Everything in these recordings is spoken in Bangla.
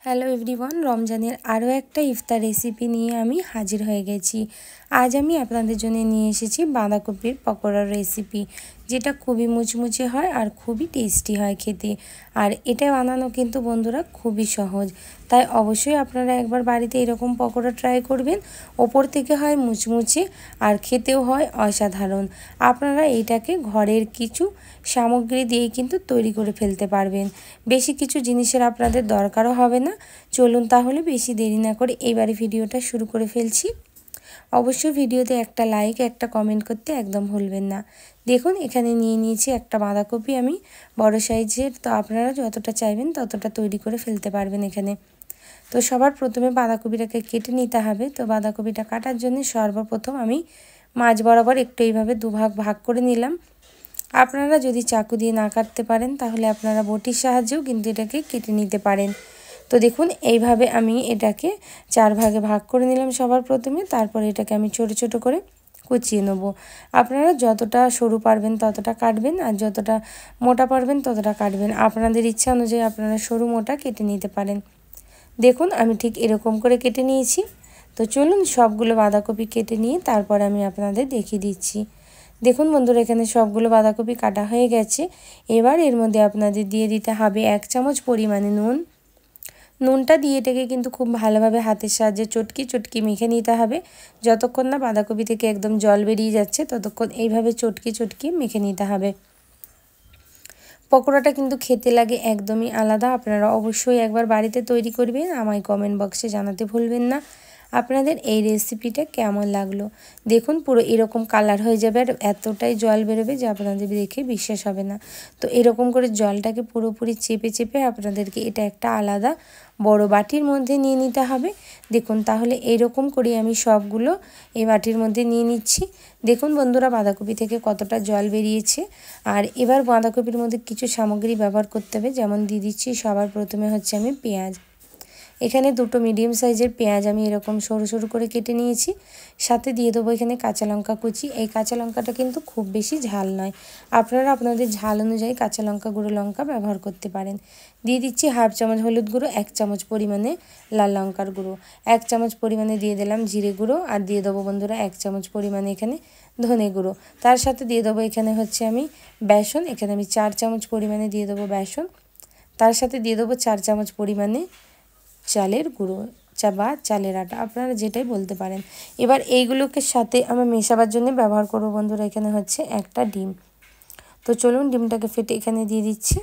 হ্যালো এভরিওয়ান, রমজানের আরও একটা ইফতার রেসিপি নিয়ে আমি হাজির হয়ে গেছি। আজ আমি আপনাদের জন্য নিয়ে এসেছি বাঁধাকপির পকোড়ার রেসিপি, যেটা খুবই মুচমুচে হয় আর খুবই টেস্টি হয় খেতে। আর এটা বানানো কিন্তু বন্ধুরা খুবই সহজ, তাই অবশ্যই আপনারা একবার বাড়িতে এরকম পকোড়া ট্রাই করবেন। ওপর থেকে হয় মুচমুচে আর খেতেও হয় অসাধারণ। আপনারা এইটাকে ঘরের কিছু সামগ্রী দিয়েই কিন্তু তৈরি করে ফেলতে পারবেন। বেশি কিছু জিনিসের আপনাদের দরকারও হবে না। চলুন তাহলে বেশি দেরি না করে এইবারে ভিডিওটা শুরু করে ফেলছি। অবশ্যই ভিডিওতে একটা লাইক, একটা কমেন্ট করতে একদম ভুলবেন না। দেখুন এখানে নিয়ে নিয়েছি একটা বাঁধাকপি আমি বড় সাইজের, তো আপনারা যতটা চাইবেন ততটা তৈরি করে ফেলতে পারবেন এখানে। তো সবার প্রথমে বাঁধাকপিটাকে কেটে নিতে হবে। তো বাঁধাকপিটা কাটার জন্য সর্বপ্রথম আমি মাঝ বরাবর একটু এইভাবে দুভাগ ভাগ করে নিলাম। আপনারা যদি চাকু দিয়ে না কাটতে পারেন তাহলে আপনারা বটির সাহায্যেও কিন্তু এটাকে কেটে নিতে পারেন। তো দেখুন এইভাবে আমি এটাকে 4 ভাগে ভাগ করে নিলাম সবার প্রথমে। তারপর এটাকে আমি ছোট ছোট করে কুচিয়ে নেব। আপনারা যতটা সরু পারবেন ততটা কাটবেন, আর যতটা মোটা পারবেন ততটা কাটবেন। আপনাদের ইচ্ছা অনুযায়ী আপনারা সরু মোটা কেটে নিতে পারেন। দেখুন আমি ঠিক এরকম করে কেটে নিয়েছি। তো চলুন সবগুলো বাঁধাকপি কেটে নিয়ে তারপর আমি আপনাদের দেখিয়ে দিচ্ছি। দেখুন বন্ধুরা, এখানে সবগুলো বাঁধাকপি কাটা হয়ে গেছে। এবার এর মধ্যে আপনাদের দিয়ে দিতে হবে 1 চামচ পরিমাণে নুন। নুনটা দিয়ে এটাকে কিন্তু খুব ভালোভাবে হাতের সাহায্যে চটকি চটকি মেখে নিতে হবে। যতক্ষণ না বাঁধাকপি থেকে একদম জল বেরিয়ে যাচ্ছে ততক্ষণ এইভাবে চটকি চটকি মেখে নিতে হবে। পকোড়াটা কিন্তু খেতে লাগে একদমই আলাদা। আপনারা অবশ্যই একবার বাড়িতে তৈরি করবেন, আমায় কমেন্ট বক্সে জানাতে ভুলবেন না আপনাদের এই রেসিপিটা কেমন লাগলো। দেখুন পুরো এরকম কালার হয়ে যাবে আর এতটাই জল বেরোবে যে আপনাদের দেখে বিশ্বাস হবে না। তো এরকম করে জলটাকে পুরোপুরি চেপে চেপে আপনাদেরকে এটা একটা আলাদা বড় বাটির মধ্যে নিয়ে নিতে হবে। দেখুন তাহলে এইরকম করে আমি সবগুলো এই বাটির মধ্যে নিয়ে নিচ্ছি। দেখুন বন্ধুরা বাঁধাকপি থেকে কতটা জল বেরিয়েছে। আর এবার বাঁধাকপির মধ্যে কিছু সামগ্রী ব্যবহার করতে হবে, যেমন দিয়ে দিচ্ছি সবার প্রথমে হচ্ছে আমি পেঁয়াজ। এখানে দুটো মিডিয়াম সাইজের পেঁয়াজ আমি এরকম সরু সরু করে কেটে নিয়েছি। সাথে দিয়ে দেবো এখানে কাঁচা লঙ্কা কুচি। এই কাঁচা লঙ্কাটা কিন্তু খুব বেশি ঝাল নয়, আপনারা আপনাদের ঝাল অনুযায়ী কাঁচা লঙ্কা গুঁড়ো লঙ্কা ব্যবহার করতে পারেন। দিয়ে দিচ্ছি হাফ চামচ হলুদ গুঁড়ো, 1 চামচ পরিমাণে লাল লঙ্কার গুঁড়ো, 1 চামচ পরিমাণে দিয়ে দিলাম জিরে গুঁড়ো, আর দিয়ে দেবো বন্ধুরা 1 চামচ পরিমাণে এখানে ধনে গুঁড়ো। তার সাথে দিয়ে দেবো এখানে হচ্ছে আমি বেসন। এখানে আমি 4 চামচ পরিমাণে দিয়ে দেবো বেসন। তার সাথে দিয়ে দেবো 4 চামচ পরিমাণে চালের গুঁড়ো বা চালের আটা, আপনারা যেটাই বলতে পারেন। এবার এইগুলোকে সাথে আমি মেশাবার জন্য ব্যবহার করব বন্ধুরা এখানে হচ্ছে একটা ডিম। তো চলুন ডিমটাকে ফেটে এখানে দিয়ে দিচ্ছি।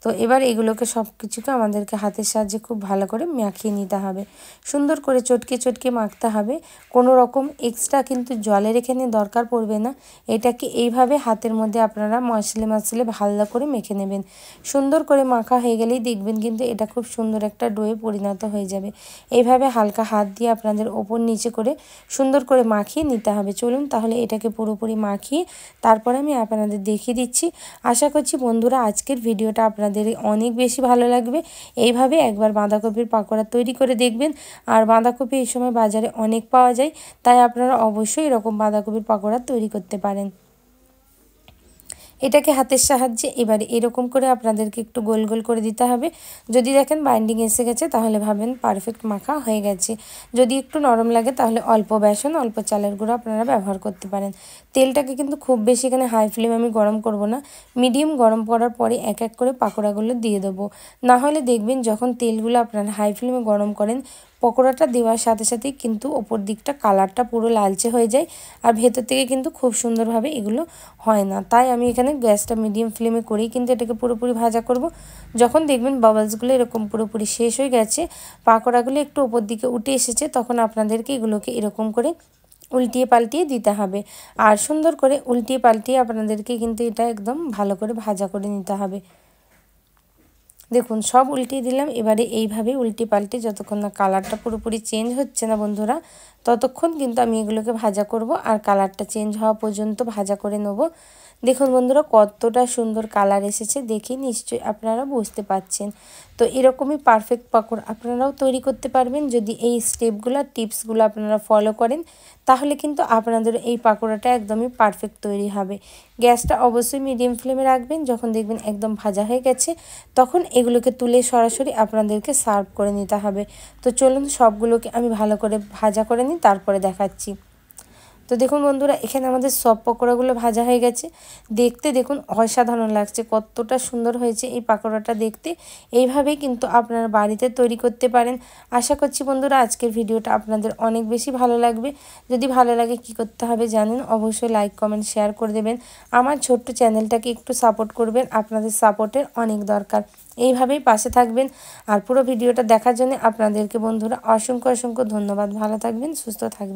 তো এবার এগুলোকে সব কিছুকে আমাদেরকে হাতের সাহায্যে খুব ভালো করে মাখিয়ে নিতে হবে, সুন্দর করে চটকে চটকে মাখতে হবে। কোনো রকম এক্সট্রা কিন্তু জলের এখানে দরকার পড়বে না। এটাকে এইভাবে হাতের মধ্যে আপনারা মশলে ভালো করে মেখে নেবেন। সুন্দর করে মাখা হয়ে গেলেই দেখবেন কিন্তু এটা খুব সুন্দর একটা ডোয়ে পরিণত হয়ে যাবে। এইভাবে হালকা হাত দিয়ে আপনাদের ওপর নিচে করে সুন্দর করে মাখিয়ে নিতে হবে। চলুন তাহলে এটাকে পুরোপুরি মাখিয়ে তারপরে আমি আপনাদের দেখিয়ে দিচ্ছি। আশা করছি বন্ধুরা আজকের ভিডিওটা আপনাদের অনেক বেশি ভালো লাগবে। এইভাবে একবার বাঁধাকপির পাকোড়া তৈরি করে দেখবেন। আর বাঁধাকপি এই সময় বাজারে অনেক পাওয়া যায়, তাই আপনারা অবশ্যই এরকম বাঁধাকপির পাকোড়া তৈরি করতে পারেন। এটাকে হাতের সাহায্যে এবারে এরকম করে আপনাদেরকে একটু গোল গোল করে দিতে হবে। যদি দেখেন বাইন্ডিং এসে গেছে তাহলে ভাবেন পারফেক্ট মাখা হয়ে গেছে। যদি একটু নরম লাগে তাহলে অল্প বেসন অল্প চালের গুঁড়ো আপনারা ব্যবহার করতে পারেন। তেলটাকে কিন্তু খুব বেশি এখানে হাই ফ্লেম আমি গরম করব না, মিডিয়াম গরম করার পরে এক এক করে পাকোড়াগুলো দিয়ে দেবো। না হলে দেখবেন যখন তেলগুলো আপনারা হাই ফ্লেমে গরম করেন পকোড়াটা দেওয়ার সাথে সাথেই কিন্তু ওপর দিকটা কালারটা পুরো লালচে হয়ে যায় আর ভেতর থেকে কিন্তু খুব সুন্দরভাবে এগুলো হয় না। তাই আমি এখানে গ্যাসটা মিডিয়াম ফ্লেমে করেই কিন্তু এটাকে পুরোপুরি ভাজা করব। যখন দেখবেন বাবলসগুলো এরকম পুরোপুরি শেষ হয়ে গেছে, পাকোড়াগুলো একটু ওপর দিকে উঠে এসেছে, তখন আপনাদেরকে এগুলোকে এরকম করে উল্টিয়ে পাল্টিয়ে দিতে হবে। আর সুন্দর করে উল্টিয়ে পাল্টিয়ে আপনাদেরকে কিন্তু এটা একদম ভালো করে ভাজা করে নিতে হবে। দেখুন সব উল্টিয়ে দিলাম। এবারে এইভাবে উল্টে পাল্টে যতক্ষণ না কালারটা পুরোপুরি চেঞ্জ হচ্ছে না বন্ধুরা, ততক্ষণ কিন্তু আমি এগুলোকে ভাজা করব আর কালারটা চেঞ্জ হওয়া পর্যন্ত ভাজা করে নেব। দেখুন বন্ধুরা কতটা সুন্দর কালার এসেছে, দেখে নিশ্চয়ই আপনারা বুঝতে পারছেন। তো এরকমই পারফেক্ট পাকোড়া আপনারাও তৈরি করতে পারবেন যদি এই স্টেপগুলো টিপসগুলো আপনারা ফলো করেন, তাহলে কিন্তু আপনাদের এই পাকোড়াটা একদমই পারফেক্ট তৈরি হবে। গ্যাসটা অবশ্যই মিডিয়াম ফ্লেমে রাখবেন। যখন দেখবেন একদম ভাজা হয়ে গেছে তখন এগুলোকে তুলে সরাসরি আপনাদেরকে সার্ভ করে নিতে হবে। তো চলুন সবগুলোকে আমি ভালো করে ভাজা করে নিই, তারপরে দেখাচ্ছি। তো দেখুন বন্ধুরা, এখানে আমাদের সব পকোড়াগুলো ভাজা হয়ে গেছে। দেখতে দেখুন অসাধারণ লাগছে, কতটা সুন্দর হয়েছে এই পাকোড়াটা দেখতে। এইভাবেই কিন্তু আপনারা বাড়িতে তৈরি করতে পারেন। আশা করছি বন্ধুরা আজকের ভিডিওটা আপনাদের অনেক বেশি ভালো লাগবে। যদি ভালো লাগে কি করতে হবে জানেন, অবশ্যই লাইক কমেন্ট শেয়ার করে দেবেন। আমার ছোট্ট চ্যানেলটাকে একটু সাপোর্ট করবেন, আপনাদের সাপোর্টের অনেক দরকার। এইভাবেই পাশে থাকবেন। আর পুরো ভিডিওটা দেখার জন্য আপনাদেরকে বন্ধুরা অসংখ্য অসংখ্য ধন্যবাদ। ভালো থাকবেন, সুস্থ থাকবেন।